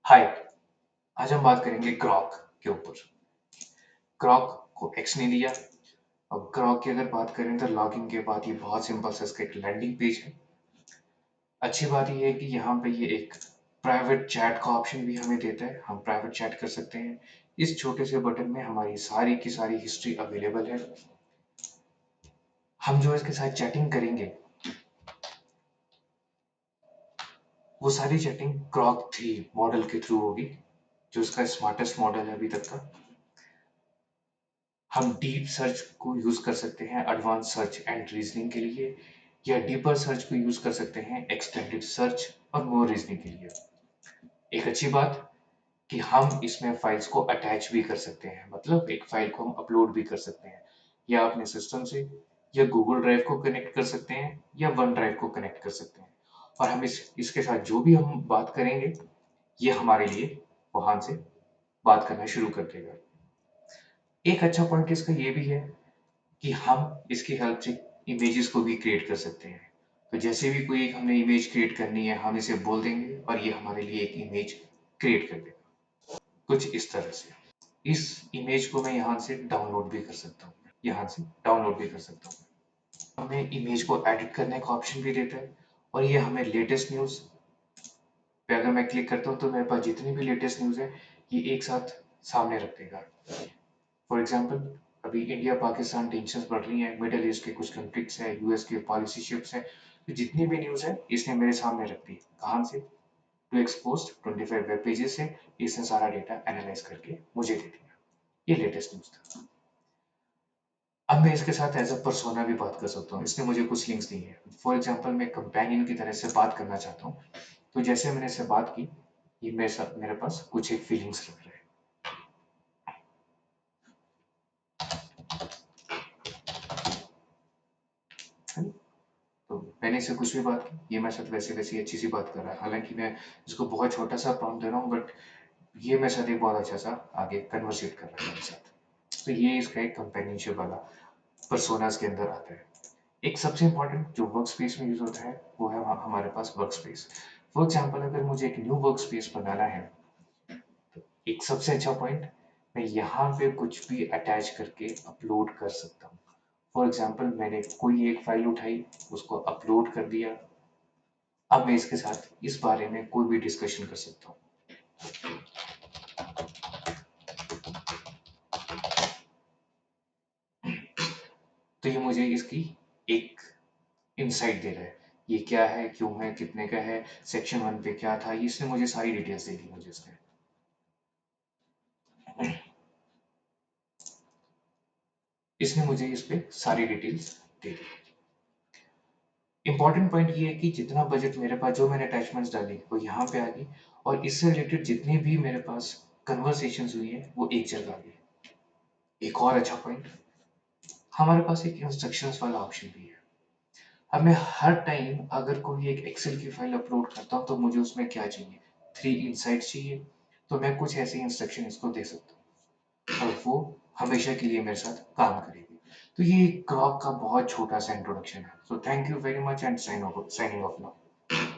हाय। आज हम बात करेंगे ग्रॉक के ऊपर। ग्रॉक को एक्स ने दिया। अब ग्रॉक की अगर बात करें तो लॉगिन के बाद ये बहुत सिंपल सा इसका एक लैंडिंग पेज है। अच्छी बात ये है कि यहाँ पे ये एक प्राइवेट चैट का ऑप्शन भी हमें देता है। हम प्राइवेट चैट कर सकते हैं। इस छोटे से बटन में हमारी सारी की सारी हिस्ट्री अवेलेबल है। हम जो इसके साथ चैटिंग करेंगे वो सारी चैटिंग ग्रॉक 3 मॉडल के थ्रू होगी, जो इसका स्मार्टेस्ट मॉडल है अभी तक का। हम डीप सर्च को यूज कर सकते हैं एडवांस सर्च एंड रीजनिंग के लिए, या डीपर सर्च को यूज कर सकते हैं एक्सटेंडेड सर्च और मोर रीजनिंग के लिए। एक अच्छी बात कि हम इसमें फाइल्स को अटैच भी कर सकते हैं, मतलब एक फाइल को हम अपलोड भी कर सकते हैं, या अपने सिस्टम से, या गूगल ड्राइव को कनेक्ट कर सकते हैं, या वन ड्राइव को कनेक्ट कर सकते हैं। और हम इसके साथ जो भी हम बात करेंगे ये हमारे लिए वहां से बात करना शुरू कर देगा। एक अच्छा पॉइंट इसका ये भी है कि हम इसकी हेल्प से इमेजेस को भी क्रिएट कर सकते हैं। तो जैसे भी कोई एक हमने इमेज क्रिएट करनी है, हम इसे बोल देंगे और ये हमारे लिए एक इमेज क्रिएट कर देगा, कुछ इस तरह से। इस इमेज को मैं यहाँ से डाउनलोड भी कर सकता हूँ, यहाँ से डाउनलोड भी कर सकता हूँ। हमें इमेज को एडिट करने का ऑप्शन भी देता है, और ये हमें लेटेस्ट न्यूज़ पे अगर मैं क्लिक करता हूँ तो मेरे पास जितनी भी लेटेस्ट न्यूज़ है ये एक साथ सामने रख देगा। फॉर एग्जाम्पल, अभी इंडिया पाकिस्तान टेंशन बढ़ रही है, मिडल ईस्ट के कुछ कंफ्लिक्ट्स है, यूएस के पॉलिसी शिफ्ट्स है, तो जितनी भी न्यूज़ है इसने मेरे सामने रख दी। कहाँ से? टू एक्सपोज 25 वेब पेजेस से इसने सारा डेटा एनालाइज करके मुझे दे दिया। ये लेटेस्ट न्यूज़ था। अब मैं इसके साथ एज अ पर्सोना भी बात कर सकता हूँ। इसने मुझे कुछ लिंक्स दी हैं। फॉर एग्जाम्पल, मैं कंपेनियन की तरह से बात करना चाहता हूँ, तो जैसे मैंने इससे बात की, ये मेरे साथ मेरे पास कुछ एक फीलिंग्स रख रहा है। है ना? तो मैंने इससे कुछ भी बात की, ये मेरे साथ वैसे वैसी अच्छी सी बात कर रहा है। हालांकि मैं इसको बहुत छोटा सा प्रॉम्प्ट दे रहा हूँ, बट ये मेरे साथ एक बहुत अच्छा सा आगे कन्वर्सेट कर रहा है मेरे साथ। तो ये इसका एक कंपेनियनशिप वाला पर्सोनास के अंदर आता है। एक सबसे इंपॉर्टेंट जो वर्क स्पेस में यूज होता है वो है हमारे पास वर्क स्पेस। फॉर एग्जाम्पल, अगर मुझे एक न्यू वर्क स्पेस बनाना है, एक सबसे अच्छा पॉइंट, मैं यहाँ पे कुछ भी अटैच करके अपलोड कर सकता हूँ। फॉर एग्जाम्पल, मैंने कोई एक फाइल उठाई, उसको अपलोड कर दिया। अब मैं इसके साथ इस बारे में कोई भी डिस्कशन कर सकता हूँ। तो ये मुझे इसकी एक इनसाइट दे रहा है, ये क्या है, क्यों है, कितने का है, सेक्शन 1 पे क्या था, ये इसने मुझे सारी डिटेल्स दे दी मुझे इसमें। इसने मुझे इस पे सारी डिटेल्स दे दी। इंपॉर्टेंट पॉइंट ये है कि जितना बजट मेरे पास, जो मैंने अटैचमेंट्स डाली वो यहाँ पे आ गई, और इससे रिलेटेड जितनी भी मेरे पास कन्वर्सेशंस हुई है वो एक जगह आ गई। एक और अच्छा पॉइंट, हमारे पास एक इंस्ट्रक्शंस वाला ऑप्शन भी है। हमें हर टाइम अगर कोई एक एक्सेल की फाइल अपलोड करता हूँ तो मुझे उसमें क्या चाहिए, 3 इनसाइट्स चाहिए, तो मैं कुछ ऐसे इंस्ट्रक्शन इसको दे सकता हूँ और वो हमेशा के लिए मेरे साथ काम करेगी। तो ये ग्रॉक का बहुत छोटा सा इंट्रोडक्शन है। So thank you very much and signing off now.